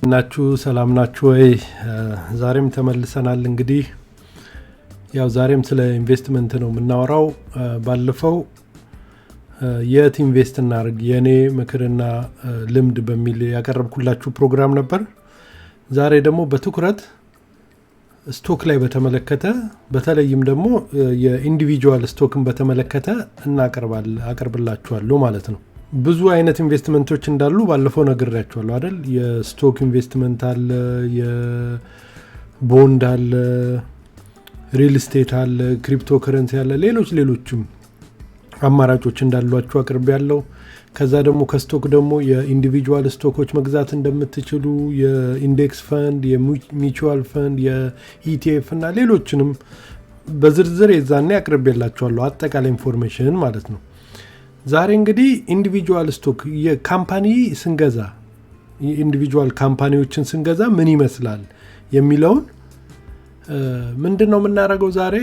ናችሁ ሰላም ናችሁ ወይ? ዛሬም ተመልሰናል። እንግዲህ ያው ዛሬም ስለ ኢንቨስትመንት ነው የምናወራው። ባለፈው የት ኢንቨስት እናርግ የኔ ምክርና ልምድ በሚል ያቀረብኩላችሁ ፕሮግራም ነበር። ዛሬ ደግሞ በትኩረት ስቶክ ላይ በተመለከተ በተለይም ደግሞ የኢንዲቪጁዋል ስቶክን በተመለከተ አቀርብላችኋለሁ ማለት ነው። ብዙ አይነት ኢንቨስትመንቶች እንዳሉ ባለፈው ነግሬያችኋለሁ አይደል? የስቶክ ኢንቨስትመንት አለ፣ የቦንድ አለ፣ ሪል ስቴት አለ፣ ክሪፕቶ ከረንሲ አለ፣ ሌሎችም አማራጮች እንዳሏችሁ አቅርቤያለሁ። ከዛ ደግሞ ከስቶክ ደግሞ የኢንዲቪጁዋል ስቶኮች መግዛት እንደምትችሉ የኢንዴክስ ፈንድ፣ የሚቹዋል ፈንድ፣ የኢቲኤፍ እና ሌሎችንም በዝርዝር የዛኔ አቅርቤላችኋለሁ፣ አጠቃላይ ኢንፎርሜሽን ማለት ነው። ዛሬ እንግዲህ ኢንዲቪጁዋል ስቶክ የካምፓኒ ስንገዛ ኢንዲቪጁዋል ካምፓኒዎችን ስንገዛ ምን ይመስላል የሚለውን ምንድነው የምናደርገው ዛሬ።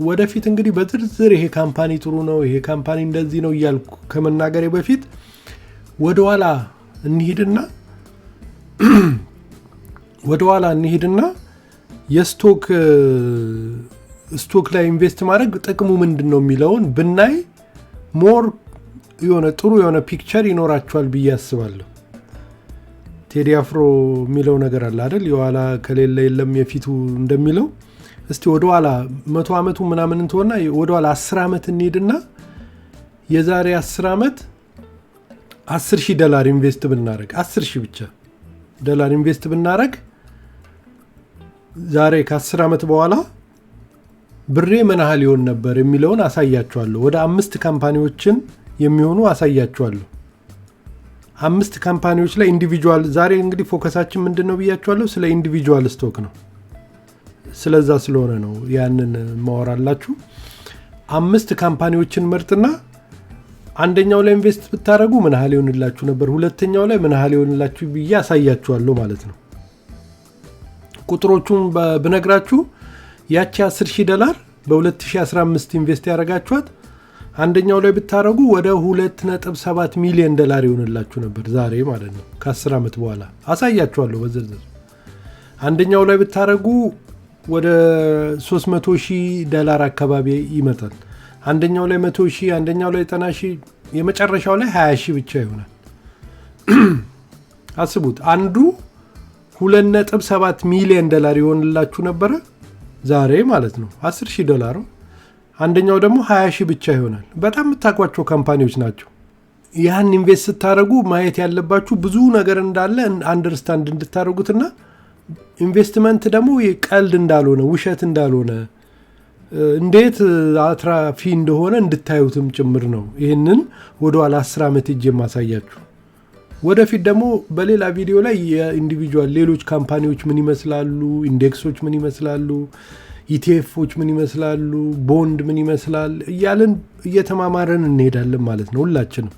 ወደፊት እንግዲህ በዝርዝር ይሄ ካምፓኒ ጥሩ ነው፣ ይሄ ካምፓኒ እንደዚህ ነው እያልኩ ከመናገሬ በፊት ወደኋላ እንሂድና የስቶክ ላይ ኢንቨስት ማድረግ ጥቅሙ ምንድነው የሚለውን ብናይ ሞር ጥሩ የሆነ ፒክቸር ይኖራቸዋል ብዬ አስባለሁ። ቴዲ አፍሮ የሚለው ነገር አለ አይደል? የኋላ ከሌለ የለም የፊቱ እንደሚለው። እስቲ ወደኋላ 100 አመቱ ምናምን እንትሆና ወደኋላ 10 አመት እንሄድና የዛሬ 10 አመት $10,000 ኢንቨስት ብናረግ 10,000 ብቻ ዶላር ኢንቨስት ብናረግ ዛሬ ከ10 አመት በኋላ ብሬ ምን ያህል ይሆን ነበር የሚለውን አሳያችኋለሁ። ወደ 5 ካምፓኒዎችን የሚሆኑ አሳያችኋለሁ። 5 ካምፓኒዎች ላይ ኢንዲቪጁዋል። ዛሬ እንግዲህ ፎከሳችን ምንድነው ብያችኋለሁ? ስለ ኢንዲቪጁዋል ስቶክ ነው። ስለዛ ስለሆነ ነው ያንን ማወራላችሁ። 5 ካምፓኒዎችን መርጥና አንደኛው ላይ ኢንቨስት ብታረጉ ምን ያህል ይሆንላችሁ ነበር፣ ሁለተኛው ላይ ምን ያህል ይሆንላችሁ ብዬ አሳያችኋለሁ ማለት ነው። ቁጥሮቹን ብነግራችሁ ያቺ $10,000 በ2015 ኢንቨስት ያደረጋችኋት አንደኛው ላይ ብታረጉ ወደ $2.7 ሚሊዮን ይሆንላችሁ ነበር ዛሬ ማለት ነው። ከ10 አመት በኋላ አሳያችኋለሁ በዝርዝር። አንደኛው ላይ ብታረጉ ወደ $300,000 አካባቢ ይመጣል። አንደኛው ላይ 100,000፣ አንደኛው ላይ 90,000፣ የመጨረሻው ላይ 20,000 ብቻ ይሆናል። አስቡት፣ አንዱ $2.7 ሚሊዮን ይሆንላችሁ ነበረ ዛሬ ማለት ነው። $10,000 አንደኛው ደግሞ 20,000 ብቻ ይሆናል። በጣም የምታውቋቸው ካምፓኒዎች ናቸው። ያን ኢንቨስት ስታደርጉ ማየት ያለባችሁ ብዙ ነገር እንዳለ አንደርስታንድ እንድታደርጉትና ኢንቨስትመንት ደግሞ ቀልድ እንዳልሆነ ውሸት እንዳልሆነ እንዴት አትራፊ እንደሆነ እንድታዩትም ጭምር ነው። ይህንን ወደኋላ 10 አመት እጄ ማሳያችሁ። ወደፊት ደግሞ በሌላ ቪዲዮ ላይ የኢንዲቪጁዋል ሌሎች ካምፓኒዎች ምን ይመስላሉ፣ ኢንዴክሶች ምን ይመስላሉ፣ ኢቲኤፎች ምን ይመስላሉ፣ ቦንድ ምን ይመስላል እያልን እየተማማረን እንሄዳለን ማለት ነው ሁላችንም።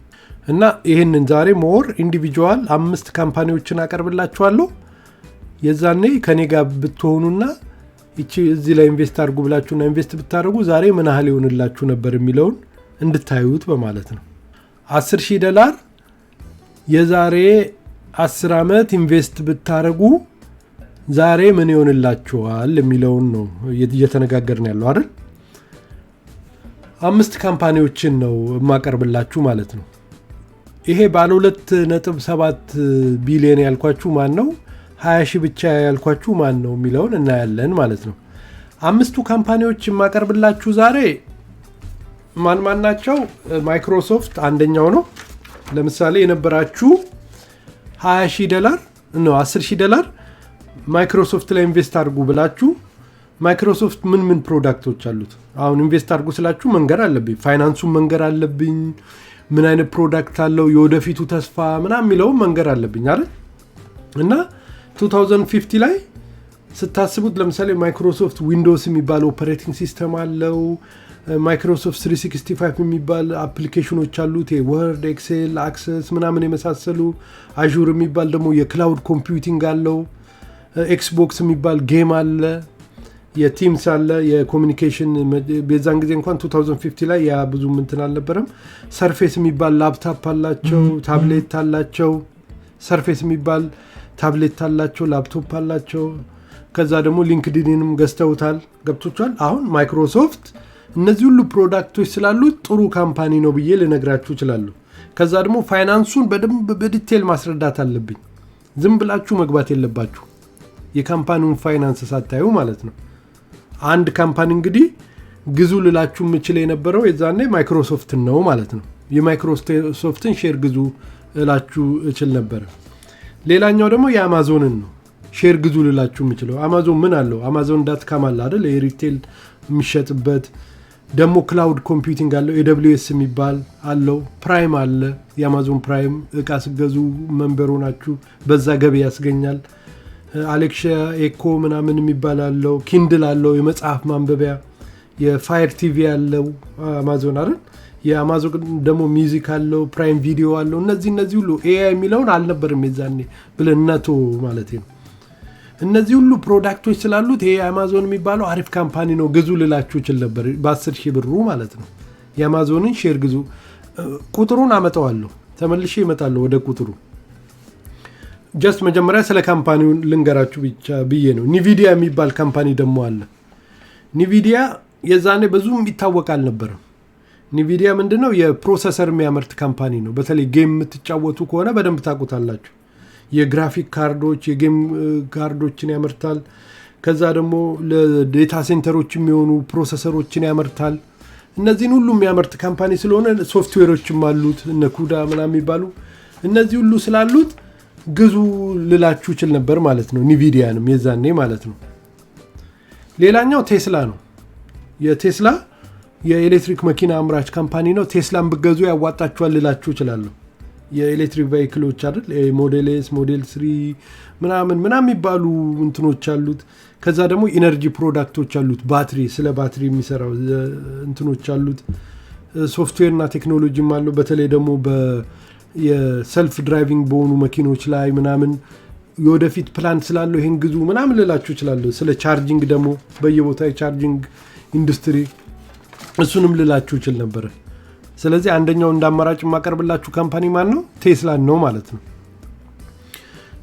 እና ይህንን ዛሬ ሞር ኢንዲቪጁዋል 5 ካምፓኒዎችን አቀርብላችኋለሁ። የዛኔ ከኔ ጋር ብትሆኑና እዚህ ላይ ኢንቨስት አድርጉ ብላችሁና ኢንቨስት ብታደርጉ ዛሬ ምን ያህል ይሆንላችሁ ነበር የሚለውን እንድታዩት በማለት ነው። $10,000 የዛሬ 10 አመት ኢንቨስት ብታደርጉ ዛሬ ምን ይሆንላችኋል የሚለውን ነው እየተነጋገርን ያለው አይደል? 5 ካምፓኒዎችን ነው የማቀርብላችሁ ማለት ነው። ይሄ ባለ 2.7 ቢሊዮን ያልኳችሁ ማን ነው፣ 20,000 ብቻ ያልኳችሁ ማን ነው የሚለውን እናያለን ማለት ነው። 5ቱ ካምፓኒዎች የማቀርብላችሁ ዛሬ ማን ናቸው? ማይክሮሶፍት አንደኛው ነው። ለምሳሌ የነበራችሁ $20,000 ነው $10,000 ማይክሮሶፍት ላይ ኢንቨስት አድርጉ ብላችሁ ማይክሮሶፍት ምን ፕሮዳክቶች አሉት? አሁን ኢንቨስት አድርጉ ስላችሁ መንገር አለብኝ፣ ፋይናንሱን መንገር አለብኝ፣ ምን አይነት ፕሮዳክት አለው፣ የወደፊቱ ተስፋ ምናምን የሚለውን መንገር አለብኝ አይደል? እና 2050 ላይ ስታስቡት ለምሳሌ ማይክሮሶፍት ዊንዶውስ የሚባል ኦፐሬቲንግ ሲስተም አለው። ማይክሮሶፍት 365 የሚባል አፕሊኬሽኖች አሉት፣ ወርድ፣ ኤክሴል፣ አክሰስ ምናምን የመሳሰሉ። አዡር የሚባል ደግሞ የክላውድ ኮምፒውቲንግ አለው። ኤክስቦክስ የሚባል ጌም አለ፣ የቲምስ አለ፣ የኮሚኒኬሽን። በዛን ጊዜ እንኳን 2050 ላይ ያ ብዙ እንትን አልነበረም። ሰርፌስ የሚባል ላፕታፕ አላቸው፣ ታብሌት አላቸው። ሰርፌስ የሚባል ታብሌት አላቸው፣ ላፕቶፕ አላቸው። ከዛ ደግሞ ሊንክድኢንም ገዝተውታል። ገብቶቻል። አሁን ማይክሮሶፍት እነዚህ ሁሉ ፕሮዳክቶች ስላሉት ጥሩ ካምፓኒ ነው ብዬ ልነግራችሁ እችላለሁ። ከዛ ደግሞ ፋይናንሱን በደንብ በዲቴል ማስረዳት አለብኝ። ዝም ብላችሁ መግባት የለባችሁ የካምፓኒውን ፋይናንስ ሳታዩ ማለት ነው። አንድ ካምፓኒ እንግዲህ ግዙ ልላችሁ የምችል የነበረው የዛኔ ማይክሮሶፍትን ነው ማለት ነው። የማይክሮሶፍትን ሼር ግዙ እላችሁ እችል ነበር። ሌላኛው ደግሞ የአማዞንን ነው ሼር ግዙ ልላችሁ የምችለው። አማዞን ምን አለው? amazon.com አለ አይደል? የሪቴል የሚሸጥበት ደግሞ ክላውድ ኮምፒውቲንግ አለው። AWS የሚባል አለው። ፕራይም አለ። የአማዞን ፕራይም እቃ ስገዙ መንበሩ ናችሁ፣ በዛ ገቢ ያስገኛል። አሌክሻ ኤኮ ምናምን የሚባል አለው። ኪንድል አለው፣ የመጽሐፍ ማንበቢያ። የፋየር ቲቪ አለው አማዞን አይደል? የአማዞን ደግሞ ሚውዚክ አለው፣ ፕራይም ቪዲዮ አለው። እነዚህ ሁሉ ኤአይ የሚለውን አልነበርም የዛኔ ብለን ነቶ ማለት ነው። እነዚህ ሁሉ ፕሮዳክቶች ስላሉት ይሄ አማዞን የሚባለው አሪፍ ካምፓኒ ነው ግዙ ልላችሁ ይችል ነበር በ10,000 ብሩ ማለት ነው። የአማዞንን ሼር ግዙ። ቁጥሩን አመጣዋለሁ፣ ተመልሼ እመጣለሁ ወደ ቁጥሩ። ጀስት መጀመሪያ ስለ ካምፓኒው ልንገራችሁ ብቻ ብዬ ነው። ኒቪዲያ የሚባል ካምፓኒ ደግሞ አለ። ኒቪዲያ የዛኔ ብዙም ይታወቅ አልነበረም። ኒቪዲያ ምንድነው? የፕሮሰሰር የሚያመርት ካምፓኒ ነው። በተለይ ጌም የምትጫወቱ ከሆነ በደንብ ታውቁታላችሁ። የግራፊክ ካርዶች፣ የጌም ካርዶችን ያመርታል። ከዛ ደግሞ ለዴታ ሴንተሮች የሚሆኑ ፕሮሰሰሮችን ያመርታል። እነዚህን ሁሉ የሚያመርት ካምፓኒ ስለሆነ ሶፍትዌሮችም አሉት እነ ኩዳ ምናምን የሚባሉ እነዚህ ሁሉ ስላሉት ግዙ ልላችሁ ይችል ነበር ማለት ነው። ኒቪዲያንም የዛኔ ማለት ነው። ሌላኛው ቴስላ ነው። የቴስላ የኤሌክትሪክ መኪና አምራች ካምፓኒ ነው። ቴስላን ብገዙ ያዋጣችኋል ልላችሁ እችላለሁ። የኤሌክትሪክ ቫይክሎች አይደል? ሞዴል ኤስ፣ ሞዴል 3 ምናምን የሚባሉ እንትኖች አሉት። ከዛ ደግሞ ኢነርጂ ፕሮዳክቶች አሉት። ባትሪ፣ ስለ ባትሪ የሚሰራው እንትኖች አሉት። ሶፍትዌርና ቴክኖሎጂም አለው። በተለይ ደግሞ የሰልፍ ድራይቪንግ በሆኑ መኪኖች ላይ ምናምን የወደፊት ፕላን ስላለው ይሄን ግዙ ምናምን ልላችሁ እችላለሁ። ስለ ቻርጂንግ ደግሞ በየቦታው የቻርጂንግ ኢንዱስትሪ እሱንም ልላችሁ ይችል ነበር። ስለዚህ አንደኛው እንዳማራጭ የማቀርብላችሁ ካምፓኒ ማን ነው? ቴስላ ነው ማለት ነው።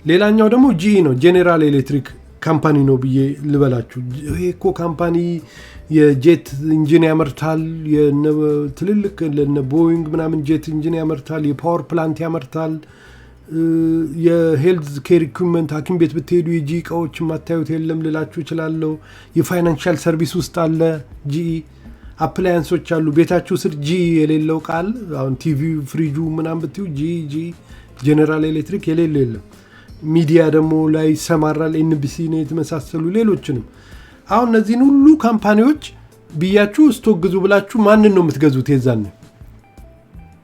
ሌላኛው ደግሞ ጂኢ ነው፣ ጄኔራል ኤሌክትሪክ ካምፓኒ ነው ብዬ ልበላችሁ። ይሄ እኮ ካምፓኒ የጄት ኢንጂን ያመርታል። ትልልቅ ለነ ቦይንግ ምናምን ጄት ኢንጂን ያመርታል። የፓወር ፕላንት ያመርታል። የሄልዝ ኬር ኢኩዊፕመንት ሐኪም ቤት ብትሄዱ የጂ እቃዎች ማታዩት የለም ልላችሁ እችላለሁ። የፋይናንሻል ሰርቪስ ውስጥ አለ ጂኢ። አፕላያንሶች አሉ ቤታችሁ ስር ጂ የሌለው ቃል አሁን ቲቪ ፍሪጁ ምናምን ብትዩ ጂ ጄኔራል ኤሌክትሪክ የሌለው የለም። ሚዲያ ደግሞ ላይ ሰማራል፣ ኤንቢሲ ነው የተመሳሰሉ ሌሎችንም። አሁን እነዚህን ሁሉ ካምፓኒዎች ብያችሁ ስቶክ ግዙ ብላችሁ ማንን ነው የምትገዙት? የዛን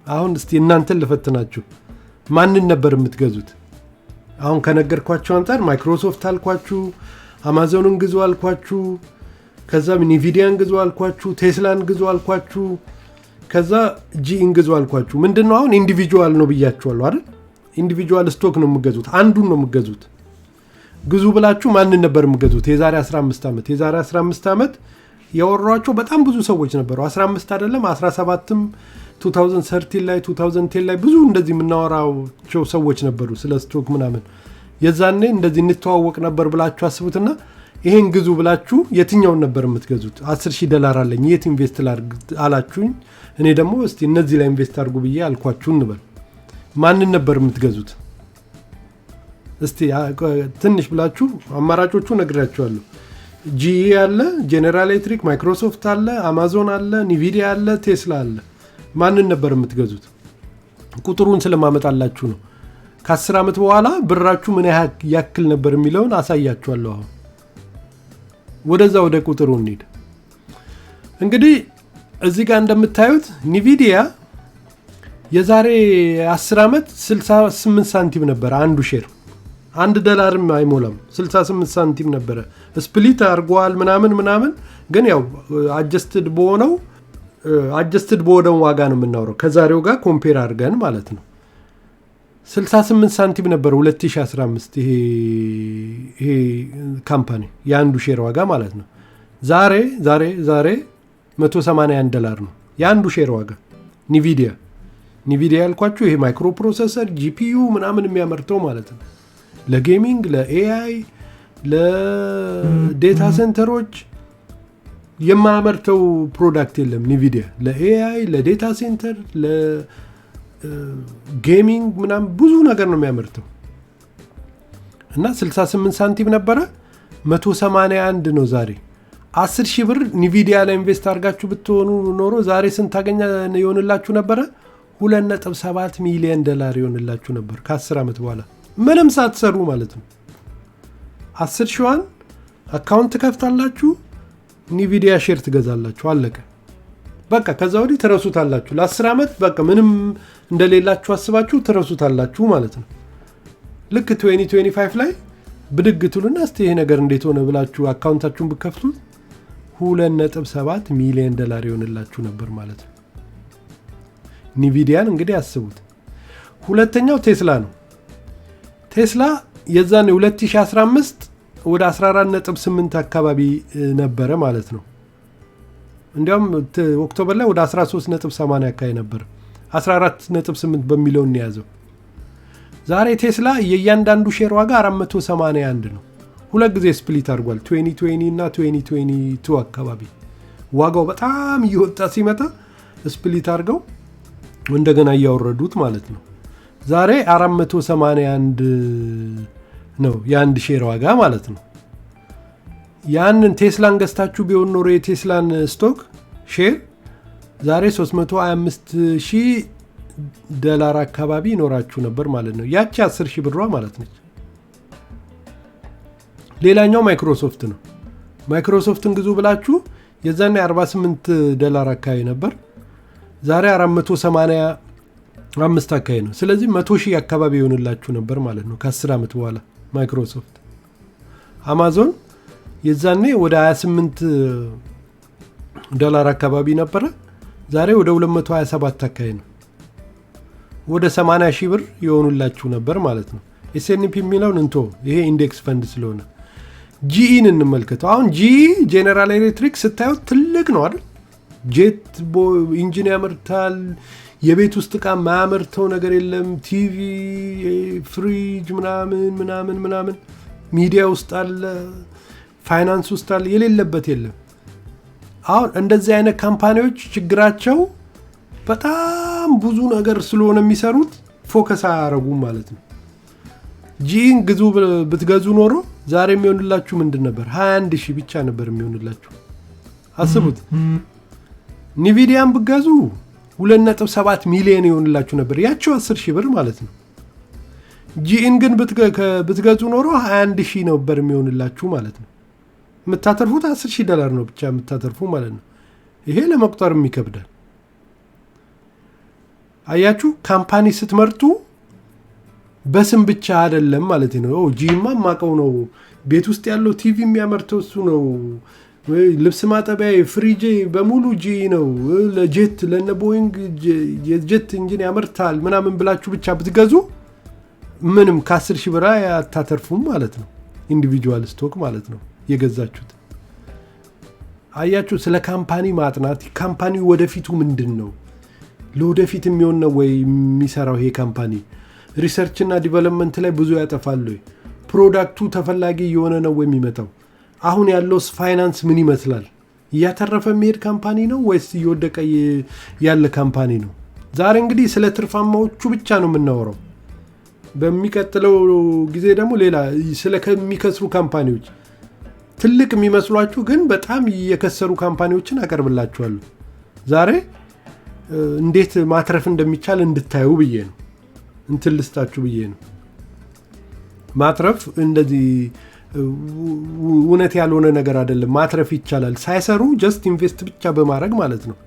አሁን እስቲ እናንተን ልፈትናችሁ። ማንን ነበር የምትገዙት? አሁን ከነገርኳችሁ አንፃር ማይክሮሶፍት አልኳችሁ፣ አማዞንን ግዙ አልኳችሁ፣ ከዛ ኒቪዲያን ግዙ አልኳችሁ፣ ቴስላን ግዙ አልኳችሁ፣ ከዛ ጂኢን ግዙ አልኳችሁ። ምንድነው አሁን ኢንዲቪጁዋል ነው ብያችኋለሁ አይደል? ኢንዲቪጁዋል ስቶክ ነው የምትገዙት፣ አንዱን ነው የምትገዙት። ግዙ ብላችሁ ማንን ነበር የምትገዙት? የዛሬ 15 ዓመት ያወሯቸው በጣም ብዙ ሰዎች ነበሩ። 15 አይደለም 17ም 2013 ላይ 2010 ላይ ብዙ እንደዚህ የምናወራቸው ሰዎች ነበሩ ስለ ስቶክ ምናምን። የዛኔ እንደዚህ እንተዋወቅ ነበር ብላችሁ አስቡትና ይሄን ግዙ ብላችሁ የትኛውን ነበር የምትገዙት? $10,000 አለኝ የት ኢንቨስት ላድርግ አላችሁኝ። እኔ ደግሞ እስቲ እነዚህ ላይ ኢንቨስት አድርጉ ብዬ አልኳችሁ እንበል። ማንን ነበር የምትገዙት? እስቲ ትንሽ ብላችሁ አማራጮቹ ነግራችኋለሁ። ጂኢ አለ፣ ጄኔራል ኤሌክትሪክ፣ ማይክሮሶፍት አለ፣ አማዞን አለ፣ ኒቪዲያ አለ፣ ቴስላ አለ። ማንን ነበር የምትገዙት? ቁጥሩን ስለማመጣላችሁ ነው። ከ10 ዓመት በኋላ ብራችሁ ምን ያክል ነበር የሚለውን አሳያችኋለሁ። አሁን ወደዛ ወደ ቁጥሩ እንሂድ። እንግዲህ እዚህ ጋር እንደምታዩት ኒቪዲያ የዛሬ 10 ዓመት 68 ሳንቲም ነበር አንዱ ሼር። $1 አይሞላም፣ 68 ሳንቲም ነበረ። ስፕሊት አድርጓል ምናምን፣ ግን ያው አጀስትድ በሆነው ዋጋ ነው የምናወራው፣ ከዛሬው ጋር ኮምፔር አድርገን ማለት ነው። 68 ሳንቲም ነበር 2015 ይሄ ካምፓኒ የአንዱ ሼር ዋጋ ማለት ነው። ዛሬ $181 ነው የአንዱ ሼር ዋጋ። ኒቪዲያ ያልኳችሁ ይሄ ማይክሮ ፕሮሰሰር ጂፒዩ ምናምን የሚያመርተው ማለት ነው። ለጌሚንግ፣ ለኤአይ፣ ለዴታ ሴንተሮች የማያመርተው ፕሮዳክት የለም ኒቪዲያ። ለኤአይ፣ ለዴታ ሴንተር፣ ለጌሚንግ ምናምን ብዙ ነገር ነው የሚያመርተው እና 68 ሳንቲም ነበረ 181 ነው ዛሬ። 10 ሺህ ብር ኒቪዲያ ላይ ኢንቨስት አድርጋችሁ ብትሆኑ ኖሮ ዛሬ ስንት ታገኛ ይሆንላችሁ ነበረ? $2.7 ሚሊዮን ይሆንላችሁ ነበር ከ10 ዓመት በኋላ ምንም ሳትሰሩ ማለት ነው። 10 ሺዋን አካውንት ከፍታላችሁ ኒቪዲያ ሼር ትገዛላችሁ፣ አለቀ በቃ። ከዛ ወዲህ ትረሱታላችሁ ለ10 ዓመት በቃ ምንም እንደሌላችሁ አስባችሁ ትረሱታላችሁ ማለት ነው። ልክ 2025 ላይ ብድግ ትሉና እስቲ ይሄ ነገር እንዴት ሆነ ብላችሁ አካውንታችሁን ብከፍቱት $2.7 ሚሊዮን ይሆንላችሁ ነበር ማለት ነው። ኒቪዲያን እንግዲህ አስቡት። ሁለተኛው ቴስላ ነው። ቴስላ የዛኔ 2015 ወደ 14.8 አካባቢ ነበረ ማለት ነው። እንዲያውም ኦክቶበር ላይ ወደ 13.80 አካባቢ ነበር። 14.8 በሚለው እንያዘው። ዛሬ ቴስላ የእያንዳንዱ ሼር ዋጋ 481 ነው። ሁለት ጊዜ ስፕሊት አድርጓል። 2020 እና 2022 አካባቢ ዋጋው በጣም እየወጣ ሲመጣ ስፕሊት አድርገው እንደገና እያወረዱት ማለት ነው። ዛሬ 481 ነው የአንድ ሼር ዋጋ ማለት ነው። ያንን ቴስላን ገዝታችሁ ቢሆን ኖሮ የቴስላን ስቶክ ሼር ዛሬ $325,000 አካባቢ ይኖራችሁ ነበር ማለት ነው። ያቺ 10 ሺህ ብሯ ማለት ነች። ሌላኛው ማይክሮሶፍት ነው። ማይክሮሶፍትን ግዙ ብላችሁ የዛኔ $48 አካባቢ ነበር። ዛሬ 485 አካባቢ ነው። ስለዚህ 100,000 አካባቢ ይሆንላችሁ ነበር ማለት ነው ከ10 ዓመት በኋላ ማይክሮሶፍት። አማዞን የዛኔ ወደ $28 አካባቢ ነበረ። ዛሬ ወደ 227 አካባቢ ነው። ወደ 80,000 ብር ይሆኑላችሁ ነበር ማለት ነው። ኤስኤንፒ የሚለውን እንቶ ይሄ ኢንዴክስ ፈንድ ስለሆነ ጂኢን እንመልከተው። አሁን ጂኢ ጄኔራል ኤሌክትሪክ ስታዩት ትልቅ ነው አይደል? ጄት ኢንጂን ያመርታል። የቤት ውስጥ ዕቃ ማያመርተው ነገር የለም። ቲቪ፣ ፍሪጅ ምናምን ሚዲያ ውስጥ አለ፣ ፋይናንስ ውስጥ አለ፣ የሌለበት የለም። አሁን እንደዚህ አይነት ካምፓኒዎች ችግራቸው በጣም ብዙ ነገር ስለሆነ የሚሰሩት ፎከስ አያረጉም ማለት ነው። ጂኢን ግዙ ብትገዙ ኖሮ ዛሬ የሚሆንላችሁ ምንድን ነበር? 21,000 ብቻ ነበር የሚሆንላችሁ። አስቡት። ኒቪዲያን ብትገዙ $2.7 ሚሊዮን ይሆንላችሁ ነበር፣ ያቸው 10 ሺህ ብር ማለት ነው። ጂኢን ግን ብትገዙ ኖሮ 21,000 ነበር የሚሆንላችሁ ማለት ነው። የምታተርፉት $10,000 ነው ብቻ የምታተርፉ ማለት ነው። ይሄ ለመቁጠርም ይከብዳል። አያችሁ፣ ካምፓኒ ስትመርጡ በስም ብቻ አይደለም ማለት ነው። ጂማ ማቀው ነው፣ ቤት ውስጥ ያለው ቲቪ የሚያመርተው እሱ ነው፣ ልብስ ማጠቢያ ፍሪጅ በሙሉ ጂ ነው፣ ለጄት ለነ ቦይንግ የጄት ኢንጂን ያመርታል ምናምን ብላችሁ ብቻ ብትገዙ ምንም ከ10 ሺህ ብር አታተርፉም ማለት ነው። ኢንዲቪጁዋል ስቶክ ማለት ነው የገዛችሁት። አያችሁ፣ ስለ ካምፓኒ ማጥናት፣ ካምፓኒው ወደፊቱ ምንድን ነው፣ ለወደፊት የሚሆን ነው ወይ የሚሰራው ይሄ ካምፓኒ፣ ሪሰርች እና ዲቨሎፕመንት ላይ ብዙ ያጠፋል ወይ፣ ፕሮዳክቱ ተፈላጊ የሆነ ነው ወይ የሚመጣው፣ አሁን ያለው ፋይናንስ ምን ይመስላል፣ እያተረፈ የሚሄድ ካምፓኒ ነው ወይስ እየወደቀ ያለ ካምፓኒ ነው። ዛሬ እንግዲህ ስለ ትርፋማዎቹ ብቻ ነው የምናወራው። በሚቀጥለው ጊዜ ደግሞ ሌላ ስለ ከሚከስሩ ካምፓኒዎች፣ ትልቅ የሚመስሏችሁ ግን በጣም የከሰሩ ካምፓኒዎችን አቀርብላችኋለሁ። ዛሬ እንዴት ማትረፍ እንደሚቻል እንድታዩ ብዬ ነው፣ እንትን ልስጣችሁ ብዬ ነው። ማትረፍ እንደዚህ እውነት ያልሆነ ነገር አይደለም። ማትረፍ ይቻላል ሳይሰሩ ጀስት ኢንቨስት ብቻ በማድረግ ማለት ነው።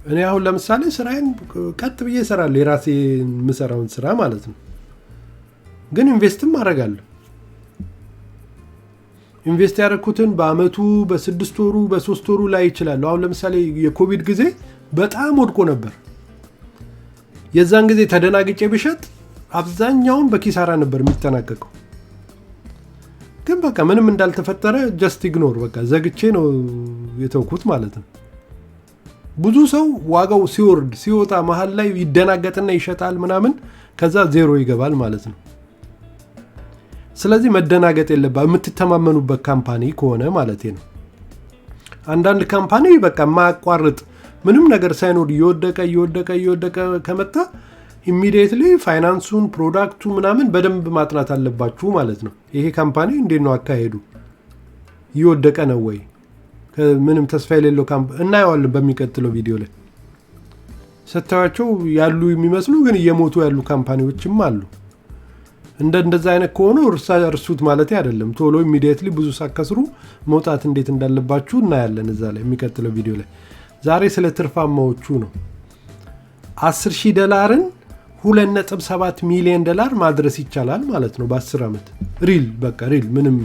እኔ አሁን ለምሳሌ ስራዬን ቀጥ ብዬ እሰራለሁ፣ የራሴ የምሰራውን ስራ ማለት ነው። ግን ኢንቨስትም አደርጋለሁ። ኢንቨስት ያደረኩትን በአመቱ፣ በ6 ወሩ፣ በ3 ወሩ ላይ ይችላል። አሁን ለምሳሌ የኮቪድ ጊዜ በጣም ወድቆ ነበር። የዛን ጊዜ ተደናግጬ ብሸጥ አብዛኛውን በኪሳራ ነበር የሚጠናቀቀው። ግን በቃ ምንም እንዳልተፈጠረ ጀስት ኢግኖር፣ በቃ ዘግቼ ነው የተውኩት ማለት ነው። ብዙ ሰው ዋጋው ሲወርድ ሲወጣ መሃል ላይ ይደናገጥና ይሸጣል ምናምን ከዛ ዜሮ ይገባል ማለት ነው። ስለዚህ መደናገጥ የለባችሁ የምትተማመኑበት ካምፓኒ ከሆነ ማለት ነው። አንዳንድ ካምፓኒ በቃ ማያቋርጥ ምንም ነገር ሳይኖር እየወደቀ ከመጣ ኢሚዲየትሊ ፋይናንሱን ፕሮዳክቱ ምናምን በደንብ ማጥናት አለባችሁ ማለት ነው። ይሄ ካምፓኒ እንዴት ነው አካሄዱ? እየወደቀ ነው ወይ? ምንም ተስፋ የሌለው እናየዋለን በሚቀጥለው ቪዲዮ ላይ። ስታዩቸው ያሉ የሚመስሉ ግን እየሞቱ ያሉ ካምፓኒዎችም አሉ። እንደዛ አይነት ከሆነ እርሱት ማለት አይደለም። ቶሎ ኢሚዲየትሊ ብዙ ሳከስሩ መውጣት እንዴት እንዳለባችሁ እናያለን እዛ ላይ የሚቀጥለው ቪዲዮ ላይ። ዛሬ ስለ ትርፋማዎቹ ነው። $10,000 $2.7 ሚሊዮን ማድረስ ይቻላል ማለት ነው በ10 ዓመት። ሪል በቃ ሪል ምንም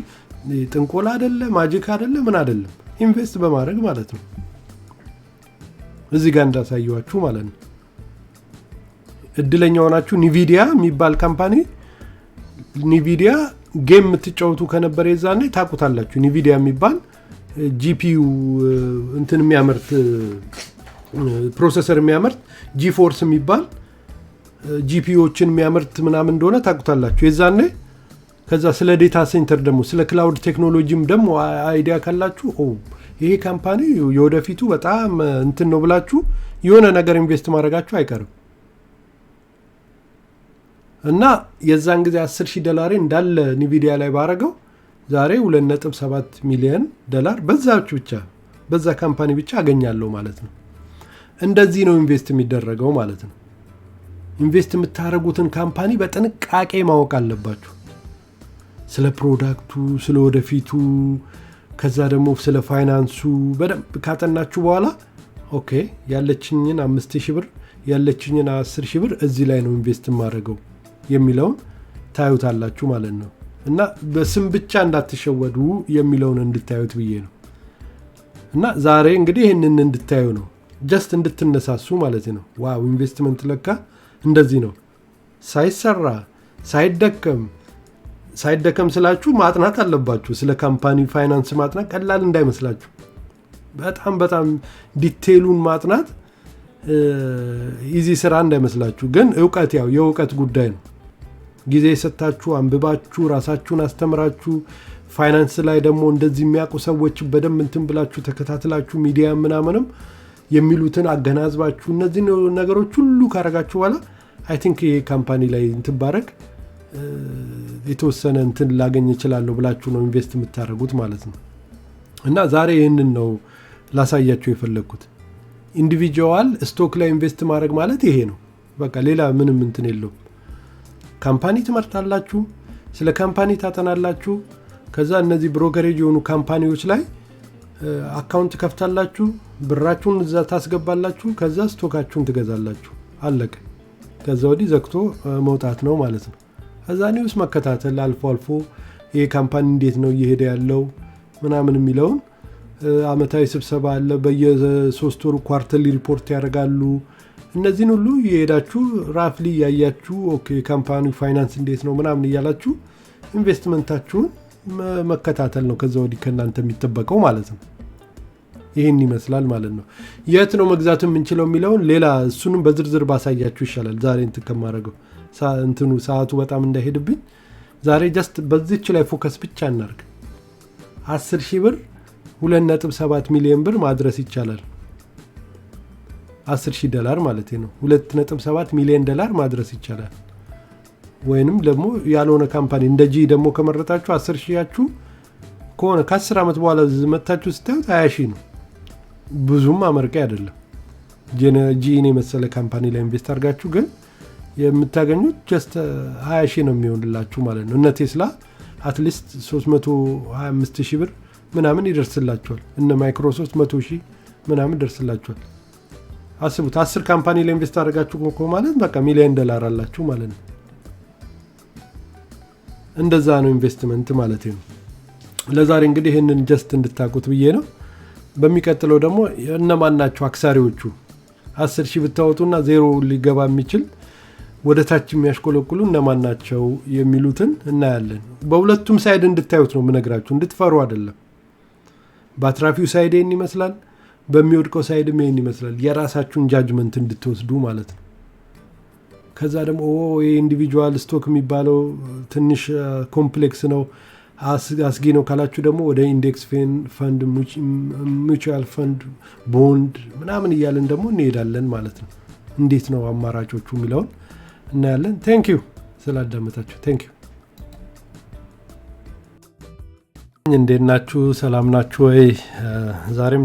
ጥንቆላ አይደለ ማጂክ አይደለ ምን አይደለም፣ ኢንቨስት በማድረግ ማለት ነው። እዚህ ጋር እንዳሳየዋችሁ ማለት ነው። እድለኛ ሆናችሁ ኒቪዲያ የሚባል ካምፓኒ ኒቪዲያ ጌም የምትጫወቱ ከነበረ የዛኔ ታቁታላችሁ። ኒቪዲያ የሚባል ጂፒዩ እንትን የሚያመርት ፕሮሰሰር የሚያመርት ጂፎርስ የሚባል ጂፒዩዎችን የሚያመርት ምናምን እንደሆነ ታቁታላችሁ የዛኔ። ከዛ ስለ ዴታ ሴንተር ደግሞ ስለ ክላውድ ቴክኖሎጂም ደግሞ አይዲያ ካላችሁ ይሄ ካምፓኒ የወደፊቱ በጣም እንትን ነው ብላችሁ የሆነ ነገር ኢንቨስት ማድረጋችሁ አይቀርም። እና የዛን ጊዜ $10,000 እንዳለ ኒቪዲያ ላይ ባረገው ዛሬ $2.7 ሚሊዮን በዛች ብቻ በዛ ካምፓኒ ብቻ አገኛለሁ ማለት ነው። እንደዚህ ነው ኢንቨስት የሚደረገው ማለት ነው። ኢንቨስት የምታደርጉትን ካምፓኒ በጥንቃቄ ማወቅ አለባችሁ። ስለ ፕሮዳክቱ፣ ስለ ወደፊቱ፣ ከዛ ደግሞ ስለ ፋይናንሱ በደንብ ካጠናችሁ በኋላ ኦኬ ያለችኝን $5,000 ያለችኝን $10,000 እዚህ ላይ ነው ኢንቨስት ማድረገው የሚለውን ታዩታላችሁ ማለት ነው። እና በስም ብቻ እንዳትሸወዱ የሚለውን እንድታዩት ብዬ ነው። እና ዛሬ እንግዲህ ይህንን እንድታዩ ነው፣ ጀስት እንድትነሳሱ ማለት ነው። ዋው ኢንቨስትመንት ለካ እንደዚህ ነው። ሳይሰራ ሳይደከም ስላችሁ ማጥናት አለባችሁ። ስለ ካምፓኒ ፋይናንስ ማጥናት ቀላል እንዳይመስላችሁ። በጣም ዲቴይሉን ማጥናት ኢዚ ስራ እንዳይመስላችሁ። ግን እውቀት ያው የእውቀት ጉዳይ ነው። ጊዜ የሰጣችሁ አንብባችሁ ራሳችሁን አስተምራችሁ ፋይናንስ ላይ ደግሞ እንደዚህ የሚያውቁ ሰዎች በደንብ እንትን ብላችሁ ተከታትላችሁ ሚዲያ ምናምንም የሚሉትን አገናዝባችሁ እነዚህ ነገሮች ሁሉ ካረጋችሁ በኋላ አይ ቲንክ ይሄ ካምፓኒ ላይ እንትን ባረግ የተወሰነ እንትን ላገኝ እችላለሁ ብላችሁ ነው ኢንቨስት የምታደርጉት ማለት ነው። እና ዛሬ ይህንን ነው ላሳያችሁ የፈለግኩት። ኢንዲቪጁዋል ስቶክ ላይ ኢንቨስት ማድረግ ማለት ይሄ ነው። በቃ ሌላ ምንም እንትን የለውም። ካምፓኒ ትመርጣላችሁ፣ ስለ ካምፓኒ ታጠናላችሁ። ከዛ እነዚህ ብሮከሬጅ የሆኑ ካምፓኒዎች ላይ አካውንት ከፍታላችሁ፣ ብራችሁን እዛ ታስገባላችሁ፣ ከዛ ስቶካችሁን ትገዛላችሁ። አለቀ። ከዛ ወዲህ ዘግቶ መውጣት ነው ማለት ነው። ከዛ ኒውስ መከታተል አልፎ ይሄ ካምፓኒ እንዴት ነው እየሄደ ያለው ምናምን የሚለውን አመታዊ ስብሰባ አለ፣ በየ3 ወሩ ኳርተርሊ ሪፖርት ያደርጋሉ። እነዚህን ሁሉ እየሄዳችሁ ራፍሊ ያያችሁ ኦኬ ካምፓኒ ፋይናንስ እንዴት ነው ምናምን እያላችሁ ኢንቨስትመንታችሁን መከታተል ነው ከዛ ወዲህ ከእናንተ የሚጠበቀው ማለት ነው። ይህን ይመስላል ማለት ነው። የት ነው መግዛት የምንችለው የሚለውን ሌላ እሱንም በዝርዝር ባሳያችሁ ይሻላል። ዛሬ እንትን ከማድረገው ሰዓቱ በጣም እንዳይሄድብኝ ዛሬ ጀስት በዚች ላይ ፎከስ ብቻ እናርግ። $10,000 $2.7 ሚሊዮን ማድረስ ይቻላል። $10,000 ማለት ነው። $2.7 ሚሊዮን ማድረስ ይቻላል። ወይንም ደግሞ ያልሆነ ካምፓኒ እንደ ጂ ደግሞ ከመረጣችሁ 10,000 ከሆነ ከ10 ዓመት በኋላ ዝመታችሁ ስታዩት 20,000 ነው። ብዙም አመርቂ አይደለም። ጂን የመሰለ ካምፓኒ ላይ ኢንቨስት አድርጋችሁ ግን የምታገኙት ጀስት 20,000 ነው የሚሆንላችሁ ማለት ነው። እነ ቴስላ አትሊስት $325,000 ምናምን ይደርስላችኋል። እነ ማይክሮሶፍት 100,000 ምናምን ይደርስላችኋል። አስቡት 10 ካምፓኒ ላይ ኢንቨስት አድርጋችሁ ማለት በቃ $1 ሚሊዮን አላችሁ ማለት ነው። እንደዛ ነው ኢንቨስትመንት ማለት ነው። ለዛሬ እንግዲህ ይሄንን ጀስት እንድታቁት ብዬ ነው። በሚቀጥለው ደግሞ እነማን ናቸው አክሳሪዎቹ 10,000 ብታወጡና ዜሮ ሊገባ የሚችል ወደ ታች የሚያሽቆለቁሉ እነማን ናቸው የሚሉትን እናያለን። በሁለቱም ሳይድ እንድታዩት ነው የምነግራችሁ፣ እንድትፈሩ አይደለም። በአትራፊው ሳይድ ይመስላል፣ በሚወድቀው ሳይድም ይሄን ይመስላል። የራሳችሁን ጃጅመንት እንድትወስዱ ማለት ነው። ከዛ ደግሞ ኢንዲቪጁዋል ስቶክ የሚባለው ትንሽ ኮምፕሌክስ ነው አስጊ ነው ካላችሁ ደግሞ ወደ ኢንዴክስ ፈንድ፣ ሚቹዋል ፈንድ፣ ቦንድ ምናምን እያለን ደግሞ እንሄዳለን ማለት ነው። እንዴት ነው አማራጮቹ የሚለውን እናያለን። ቴንክ ዩ ስላዳመጣችሁ። ቴንክ ዩ። እንዴት ናችሁ? ሰላም ናችሁ ወይ? ዛሬም